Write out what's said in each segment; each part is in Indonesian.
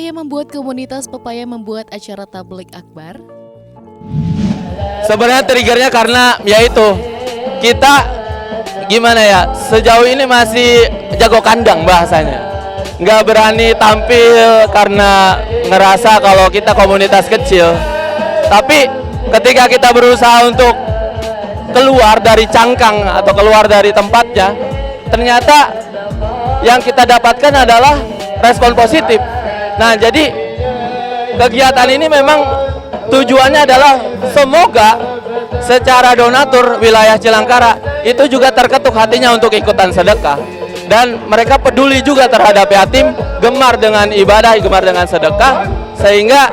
yang membuat komunitas Pepaya membuat acara tablik akbar? Sebenarnya triggernya karena yaitu kita gimana ya, sejauh ini masih jago kandang bahasanya. Nggak berani tampil karena ngerasa kalau kita komunitas kecil. Tapi ketika kita berusaha untuk keluar dari cangkang atau keluar dari tempatnya, ternyata yang kita dapatkan adalah respon positif. Nah, jadi kegiatan ini memang tujuannya adalah semoga secara donatur wilayah Cilangkara itu juga terketuk hatinya untuk ikutan sedekah. Dan mereka peduli juga terhadap yatim, gemar dengan ibadah, gemar dengan sedekah, sehingga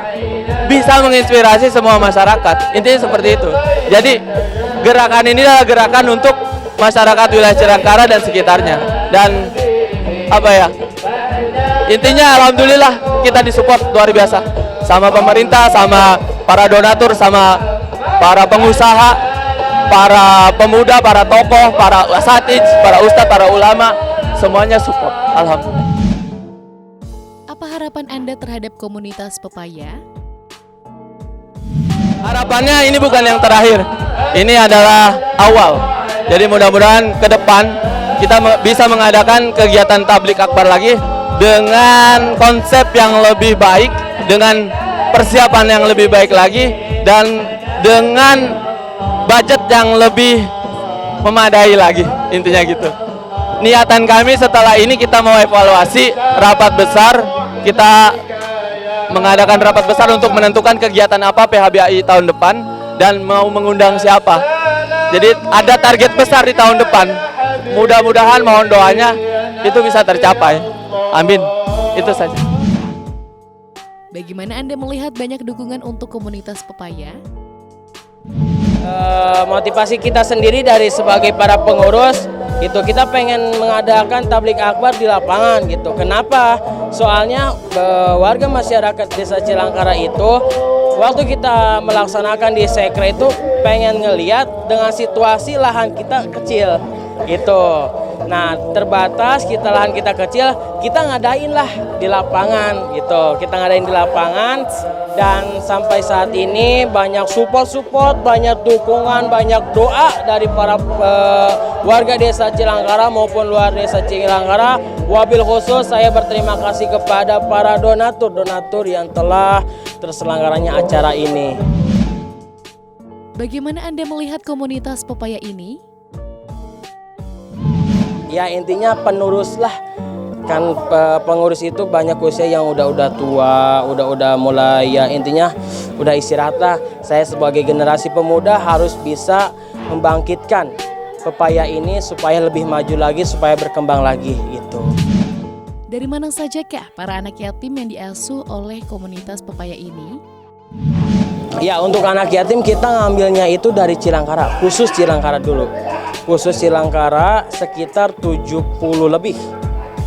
bisa menginspirasi semua masyarakat. Intinya seperti itu. Jadi gerakan ini adalah gerakan untuk masyarakat wilayah Cilangkara dan sekitarnya. Dan apa ya, intinya alhamdulillah kita disupport luar biasa sama pemerintah, sama para donatur, sama para pengusaha, para pemuda, para tokoh, para asatidz, para ustadz, para ulama, semuanya support, alhamdulillah. Apa harapan Anda terhadap komunitas Pepaya? Harapannya ini bukan yang terakhir, ini adalah awal. Jadi mudah-mudahan ke depan kita bisa mengadakan kegiatan tablik akbar lagi dengan konsep yang lebih baik, dengan persiapan yang lebih baik lagi, dan dengan budget yang lebih memadai lagi, intinya gitu. Niatan kami setelah ini kita mau evaluasi rapat besar, kita mengadakan rapat besar untuk menentukan kegiatan apa PHBAI tahun depan dan mau mengundang siapa. Jadi ada target besar di tahun depan. Mudah-mudahan mohon doanya itu bisa tercapai. Amin. Itu saja. Bagaimana Anda melihat banyak dukungan untuk komunitas Pepaya? Motivasi kita sendiri dari sebagai para pengurus itu kita pengen mengadakan tablik akbar di lapangan gitu. Kenapa? Soalnya warga masyarakat Desa Cilangkara itu waktu kita melaksanakan di sekre itu pengen ngelihat dengan situasi lahan kita kecil gitu. Nah, terbatas lahan kita kecil, kita ngadain lah di lapangan gitu. Kita ngadain di lapangan dan sampai saat ini banyak support, banyak dukungan, banyak doa dari para warga Desa Cilangkara maupun luar Desa Cilangkara. Wabil khusus saya berterima kasih kepada para donatur yang telah terselenggaranya acara ini. Bagaimana Anda melihat komunitas Pepaya ini? Ya intinya penerus lah, kan pengurus itu banyak usia yang udah tua, udah mulai ya intinya udah istirahat lah. Saya sebagai generasi pemuda harus bisa membangkitkan Pepaya ini supaya lebih maju lagi, supaya berkembang lagi gitu. Dari mana sajakah para anak yatim yang diasuh oleh komunitas Pepaya ini? Ya untuk anak yatim kita ngambilnya itu dari Cilangkara, khusus Cilangkara dulu. Khusus Cilangkara sekitar 70 lebih.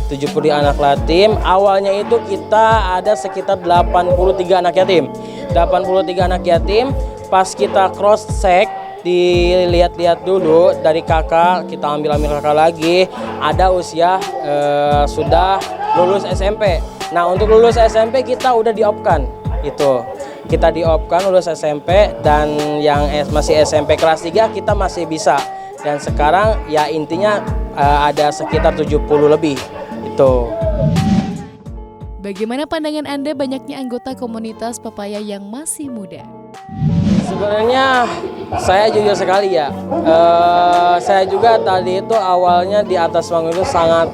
70 anak yatim. Awalnya itu kita ada sekitar 83 anak yatim. 83 anak yatim, pas kita cross check, dilihat-lihat dulu dari kakak, kita ambil kakak lagi, ada usia sudah lulus SMP. Nah untuk lulus SMP kita udah diopkan itu. Kita diopkan lulus SMP dan yang masih SMP kelas 3 kita masih bisa. Dan sekarang ya intinya ada sekitar 70 lebih itu. Bagaimana pandangan Anda banyaknya anggota komunitas Pepaya yang masih muda? Sebenarnya saya jujur sekali ya, saya juga tadi itu awalnya di atas panggung itu sangat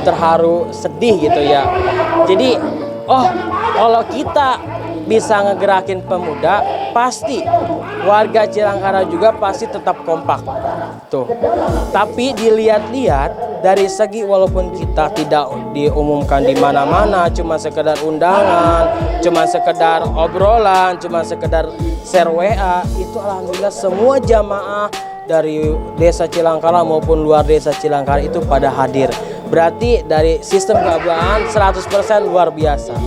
terharu, sedih gitu ya. Jadi kalau kita bisa ngegerakin pemuda, pasti warga Cilangkara juga pasti tetap kompak tuh. Tapi dilihat-lihat dari segi walaupun kita tidak diumumkan di mana-mana, cuma sekedar undangan, cuma sekedar obrolan, cuma sekedar share WA, itu alhamdulillah semua jamaah dari Desa Cilangkara maupun luar Desa Cilangkara itu pada hadir. Berarti dari sistem keagamaan 100% luar biasa.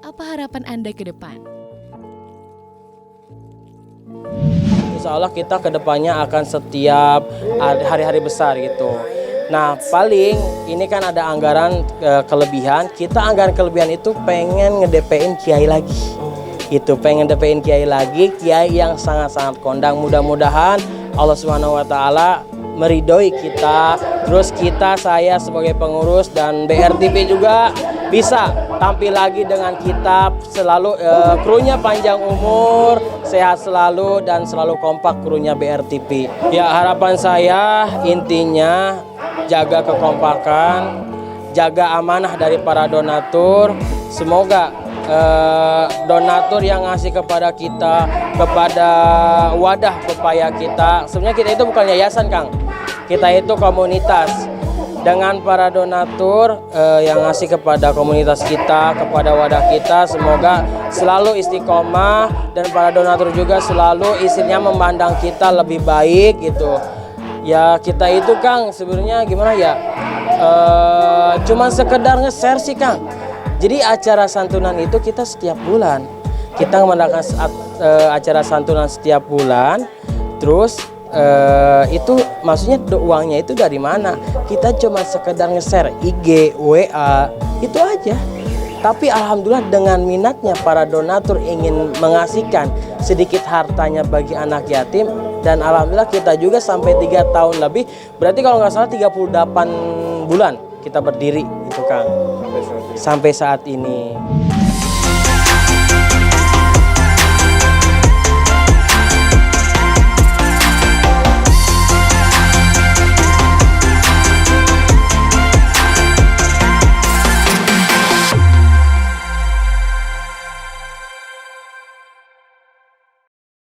Apa harapan Anda ke depan? Insya Allah kita kedepannya akan setiap hari-hari besar gitu. Nah, paling ini kan ada anggaran kelebihan. Kita anggaran kelebihan itu pengen nge-DP-in kiai lagi. Itu pengen DP-in kiai lagi, kiai yang sangat-sangat kondang. Mudah-mudahan Allah Subhanahu wa taala meridhoi kita. Terus saya sebagai pengurus dan BRTP juga bisa tampil lagi dengan kita, selalu krunya panjang umur, sehat selalu dan selalu kompak krunya BRTP. Ya, harapan saya intinya jaga kekompakan, jaga amanah dari para donatur. Semoga donatur yang ngasih kepada kita, kepada wadah pepaya kita. Sebenarnya kita itu bukan yayasan, Kang. Kita itu komunitas. Dengan para donatur yang ngasih kepada komunitas kita, kepada wadah kita, semoga selalu istiqomah dan para donatur juga selalu isinya memandang kita lebih baik gitu. Ya kita itu, Kang, sebenarnya gimana ya? Cuman sekedar nge-share sih, Kang. Jadi acara santunan itu kita setiap bulan. Kita mengadakan acara santunan setiap bulan. Terus itu maksudnya uangnya itu dari mana? Kita cuma sekedar nge-share IG, WA, itu aja. Tapi alhamdulillah dengan minatnya para donatur ingin mengasihkan sedikit hartanya bagi anak yatim. Dan alhamdulillah kita juga sampai 3 tahun lebih. Berarti kalau nggak salah 38 bulan kita berdiri itu, Kang. Sampai saat ini.